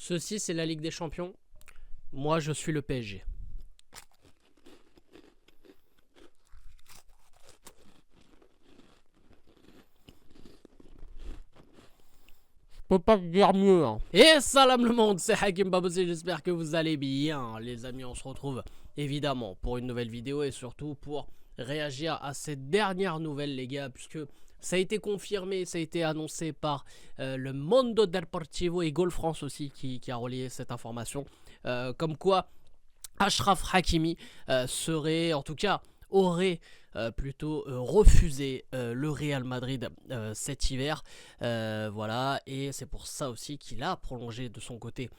Ceci, c'est la Ligue des Champions. Moi, je suis le PSG. Je peux pas te dire mieux. Et salam le monde, c'est Hakim Babouzi, j'espère que vous allez bien. Les amis, on se retrouve évidemment pour une nouvelle vidéo et surtout pour réagir à cette dernière nouvelle, les gars, puisque ça a été confirmé, ça a été annoncé par le Mondo Deportivo et Goal France aussi qui a relayé cette information. Comme quoi Achraf Hakimi serait, en tout cas, aurait plutôt refusé le Real Madrid cet hiver. Voilà, et c'est pour ça aussi qu'il a prolongé de son côté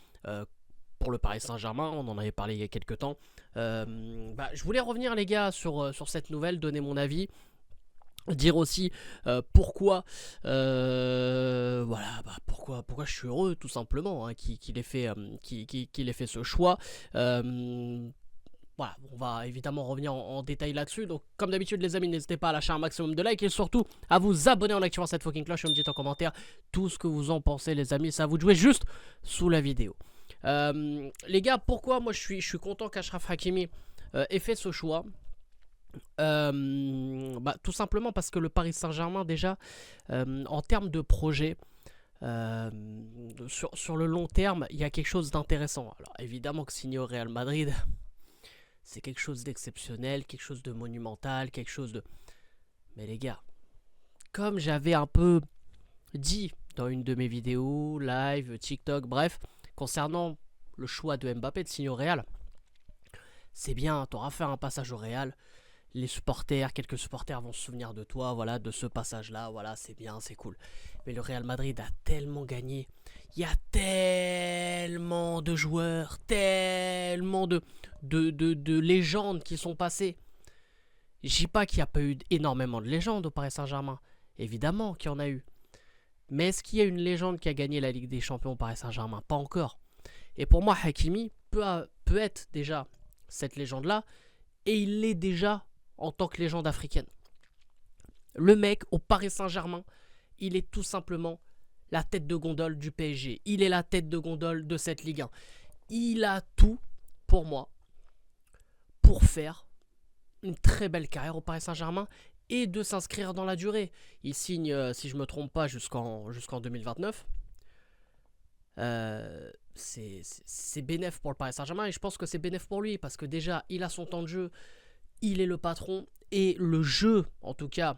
pour le Paris Saint-Germain. On en avait parlé il y a quelques temps. Je voulais revenir, les gars, sur cette nouvelle, donner mon avis. Dire aussi pourquoi pourquoi je suis heureux, tout simplement, hein, qu'il ait fait ce choix. Voilà, on va évidemment revenir en détail là-dessus. Donc, comme d'habitude, les amis, n'hésitez pas à lâcher un maximum de likes et surtout à vous abonner en activant cette fucking cloche et me dites en commentaire tout ce que vous en pensez, les amis. Ça à vous de jouer juste sous la vidéo. Les gars, pourquoi moi je suis content qu'Achraf Hakimi ait fait ce choix? Tout simplement parce que le Paris Saint-Germain, déjà, en termes de projet, sur le long terme, il y a quelque chose d'intéressant. Alors, évidemment que signer au Real Madrid, c'est quelque chose d'exceptionnel, quelque chose de monumental, quelque chose de... Mais les gars, comme j'avais un peu dit dans une de mes vidéos, live, TikTok, bref, concernant le choix de Mbappé de signer au Real, c'est bien, t'auras fait un passage au Real, les supporters, quelques supporters vont se souvenir de toi, voilà, de ce passage-là, voilà, c'est bien, c'est cool. Mais le Real Madrid a tellement gagné, il y a tellement de joueurs, tellement de légendes qui sont passées. Je dis pas qu'il n'y a pas eu énormément de légendes au Paris Saint-Germain, évidemment qu'il y en a eu. Mais est-ce qu'il y a une légende qui a gagné la Ligue des Champions au Paris Saint-Germain? Pas encore. Et pour moi, Hakimi peut être déjà cette légende-là, et il l'est déjà en tant que légende africaine. Le mec, au Paris Saint-Germain, il est tout simplement la tête de gondole du PSG. Il est la tête de gondole de cette Ligue 1. Il a tout, pour moi, pour faire une très belle carrière au Paris Saint-Germain et de s'inscrire dans la durée. Il signe, si je ne me trompe pas, jusqu'en 2029. C'est bénéf pour le Paris Saint-Germain et je pense que c'est bénéf pour lui parce que déjà, il a son temps de jeu, il est le patron et le jeu, en tout cas,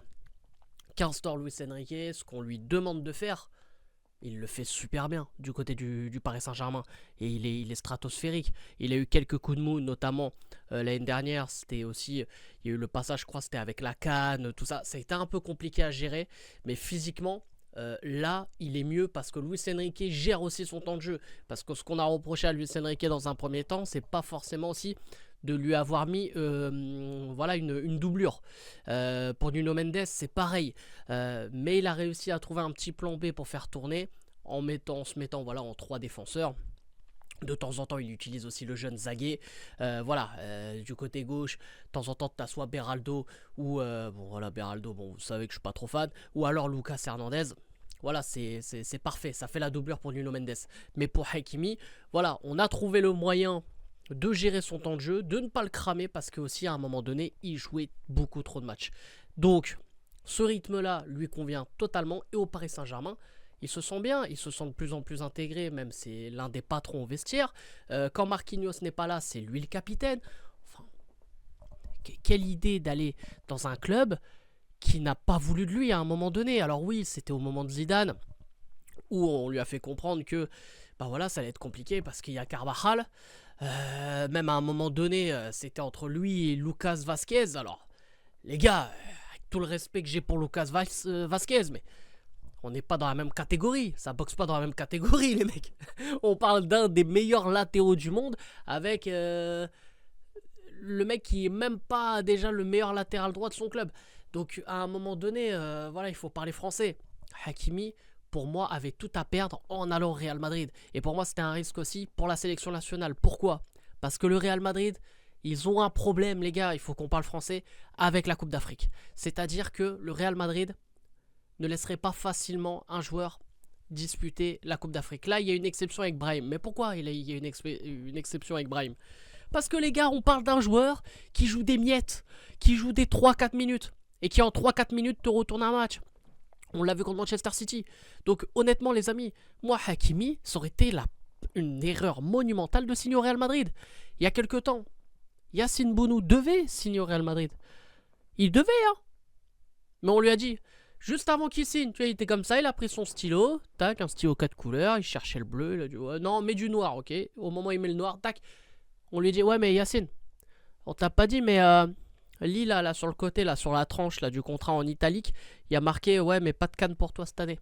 qu'instaure Luis Enrique, ce qu'on lui demande de faire, il le fait super bien du côté du Paris Saint-Germain et il est stratosphérique. Il a eu quelques coups de mou, notamment l'année dernière, c'était aussi, il y a eu le passage, je crois, c'était avec la CAN, tout ça, ça a été un peu compliqué à gérer, mais physiquement, là, il est mieux parce que Luis Enrique gère aussi son temps de jeu. Parce que ce qu'on a reproché à Luis Enrique dans un premier temps, c'est pas forcément aussi de lui avoir mis voilà, une doublure. Pour Nuno Mendes, c'est pareil. Mais il a réussi à trouver un petit plan B pour faire tourner en se mettant voilà, en 3 défenseurs. De temps en temps, il utilise aussi le jeune Zagué. Du côté gauche, de temps en temps, tu as soit Beraldo ou... Beraldo, bon, vous savez que je suis pas trop fan. Ou alors Lucas Hernandez. Voilà, c'est parfait. Ça fait la doublure pour Nuno Mendes. Mais pour Hakimi, voilà, on a trouvé le moyen de gérer son temps de jeu, de ne pas le cramer parce que aussi à un moment donné, il jouait beaucoup trop de matchs. Donc, ce rythme-là lui convient totalement. Et au Paris Saint-Germain, ils se sentent bien, ils se sentent de plus en plus intégrés, même c'est l'un des patrons au vestiaire. Quand Marquinhos n'est pas là, c'est lui le capitaine. Enfin, quelle idée d'aller dans un club qui n'a pas voulu de lui à un moment donné. Alors oui, c'était au moment de Zidane, où on lui a fait comprendre que voilà, ça allait être compliqué parce qu'il y a Carvajal. Même à un moment donné, c'était entre lui et Lucas Vazquez. Alors, les gars, avec tout le respect que j'ai pour Lucas Vazquez, mais... on n'est pas dans la même catégorie, ça boxe pas dans la même catégorie les mecs. On parle d'un des meilleurs latéraux du monde avec le mec qui est même pas déjà le meilleur latéral droit de son club. Donc à un moment donné, voilà, il faut parler français. Hakimi, pour moi, avait tout à perdre en allant au Real Madrid. Et pour moi, c'était un risque aussi pour la sélection nationale. Pourquoi? Parce que le Real Madrid, ils ont un problème, les gars, il faut qu'on parle français, avec la Coupe d'Afrique. C'est-à-dire que le Real Madrid ne laisserait pas facilement un joueur disputer la Coupe d'Afrique. Là, il y a une exception avec Brahim. Mais pourquoi il y a une exception avec Brahim? Parce que les gars, on parle d'un joueur qui joue des miettes, qui joue des 3-4 minutes, et qui en 3-4 minutes te retourne un match. On l'a vu contre Manchester City. Donc honnêtement les amis, moi Hakimi, ça aurait été une erreur monumentale de signer au Real Madrid. Il y a quelques temps, Yacine Bounou devait signer au Real Madrid. Il devait, hein. Mais on lui a dit, juste avant qu'il signe, tu vois, il était comme ça, il a pris son stylo, tac, un stylo 4 couleurs, il cherchait le bleu, il a dit, ouais, non, mets du noir, ok. Au moment où il met le noir, tac, on lui dit, ouais, mais Yacine, on t'a pas dit, mais lis là, sur le côté, là, sur la tranche là, du contrat en italique, il y a marqué, ouais, mais pas de canne pour toi cette année.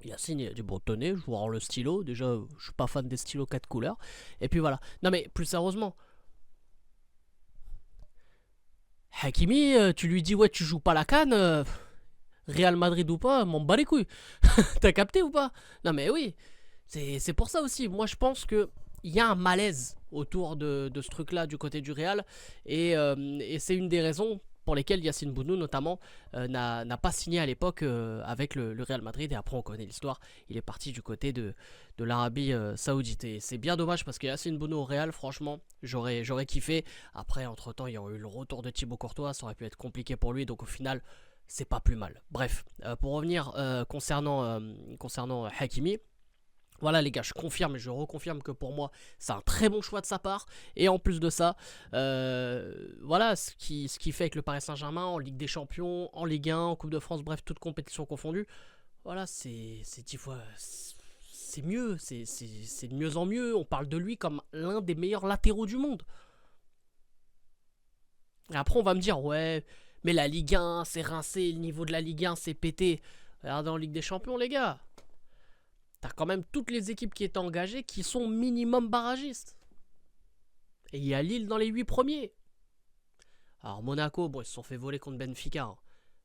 Yacine, il a dit, bon, tenez, je vous rends le stylo. Déjà, je suis pas fan des stylos 4 couleurs. Et puis voilà. Non, mais plus sérieusement, Hakimi, tu lui dis, ouais, tu joues pas la canne, Real Madrid ou pas, m'en bats les couilles. T'as capté ou pas? Non, mais oui, c'est pour ça aussi. Moi, je pense que il y a un malaise autour de ce truc-là du côté du Real. Et c'est une des raisons pour lesquelles Yacine Bounou, notamment, n'a pas signé à l'époque avec le Real Madrid. Et après, on connaît l'histoire. Il est parti du côté de l'Arabie Saoudite. Et c'est bien dommage parce que Yacine Bounou au Real, franchement, j'aurais kiffé. Après, entre-temps, il y a eu le retour de Thibaut Courtois. Ça aurait pu être compliqué pour lui. Donc, au final, c'est pas plus mal. Bref, pour revenir concernant Hakimi. Voilà les gars, je confirme et je reconfirme que pour moi c'est un très bon choix de sa part. Et en plus de ça, voilà ce qui fait avec le Paris Saint-Germain en Ligue des Champions, en Ligue 1, en Coupe de France, bref, toutes compétitions confondues. Voilà, c'est 10 fois, c'est mieux, c'est de mieux en mieux. On parle de lui comme l'un des meilleurs latéraux du monde. Et après on va me dire, ouais, mais la Ligue 1 c'est rincé, le niveau de la Ligue 1 c'est pété. Regardez en Ligue des Champions les gars. T'as quand même toutes les équipes qui étaient engagées qui sont minimum barragistes. Et il y a Lille dans les 8 premiers. Alors Monaco, bon, ils se sont fait voler contre Benfica. Hein.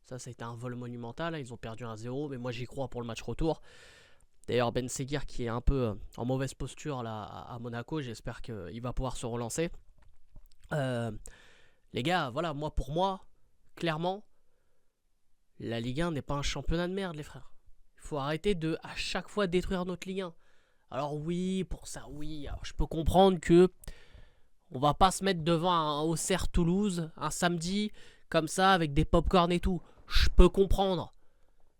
Ça a été un vol monumental. Hein. Ils ont perdu 1-0. Mais moi, j'y crois pour le match retour. D'ailleurs, Ben Seguir qui est un peu en mauvaise posture là, à Monaco. J'espère qu'il va pouvoir se relancer. Les gars, voilà, pour moi, clairement, la Ligue 1 n'est pas un championnat de merde, les frères. Il faut arrêter de à chaque fois détruire notre Ligue 1. Alors oui, pour ça, oui, alors je peux comprendre que on va pas se mettre devant un Auxerre Toulouse un samedi comme ça avec des pop-corn et tout. Je peux comprendre.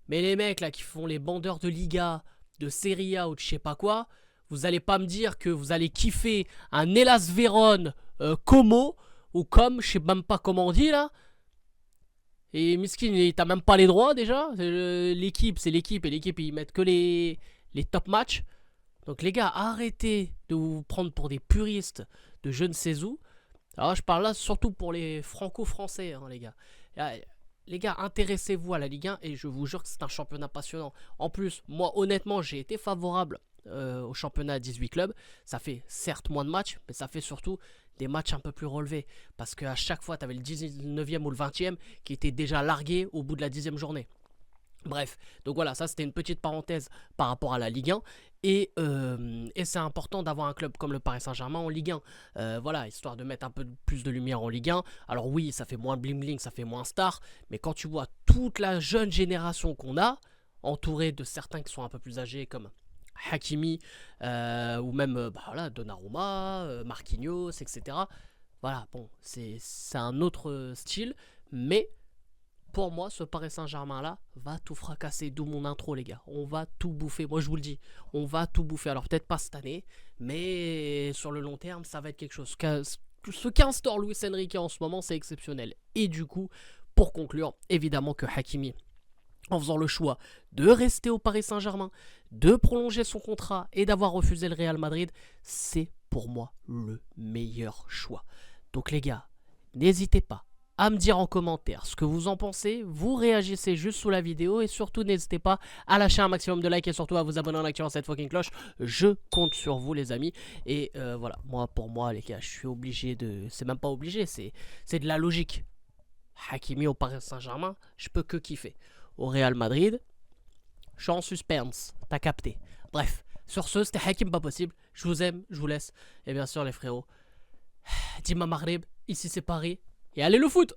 Mais les mecs là qui font les bandeurs de Liga, de Serie A ou de je sais pas quoi, vous allez pas me dire que vous allez kiffer un Hellas Vérone Como ou comme, je sais même pas comment on dit là. Et Miskin, t'as même pas les droits déjà. L'équipe, c'est l'équipe. Et l'équipe, ils mettent que les top matchs. Donc les gars, arrêtez de vous prendre pour des puristes de je ne sais où. Alors je parle là surtout pour les franco-français, hein, les gars. Les gars, intéressez-vous à la Ligue 1 et je vous jure que c'est un championnat passionnant. En plus, moi honnêtement, j'ai été favorable au championnat à 18 clubs. Ça fait certes moins de matchs, mais ça fait surtout des matchs un peu plus relevés. Parce qu'à chaque fois, tu avais le 19e ou le 20e qui était déjà largué au bout de la 10e journée. Bref, donc voilà, ça c'était une petite parenthèse par rapport à la Ligue 1. Et c'est important d'avoir un club comme le Paris Saint-Germain en Ligue 1. Voilà, histoire de mettre un peu plus de lumière en Ligue 1. Alors oui, ça fait moins bling-bling, ça fait moins star. Mais quand tu vois toute la jeune génération qu'on a, entourée de certains qui sont un peu plus âgés comme Hakimi, ou même voilà, Donnarumma, Marquinhos, etc. Voilà, bon, c'est un autre style. Mais pour moi, ce Paris Saint-Germain là va tout fracasser, d'où mon intro les gars. On va tout bouffer, moi je vous le dis, on va tout bouffer. Alors peut-être pas cette année, mais sur le long terme, ça va être quelque chose. Ce qu'instaure Luis Enrique en ce moment, c'est exceptionnel. Et du coup, pour conclure, évidemment que Hakimi, en faisant le choix de rester au Paris Saint-Germain, de prolonger son contrat et d'avoir refusé le Real Madrid, c'est pour moi le meilleur choix. Donc les gars, n'hésitez pas à me dire en commentaire ce que vous en pensez, vous réagissez juste sous la vidéo et surtout n'hésitez pas à lâcher un maximum de likes et surtout à vous abonner en activant cette fucking cloche. Je compte sur vous les amis et voilà, pour moi les gars, je suis obligé de, c'est même pas obligé, c'est de la logique. Hakimi au Paris Saint-Germain, je peux que kiffer. Au Real Madrid, je suis en suspense, t'as capté. Bref, sur ce, c'était Hakim pas possible, je vous aime, je vous laisse et bien sûr les frérots, Dima Maghreb, ici c'est Paris. Et allez le foot!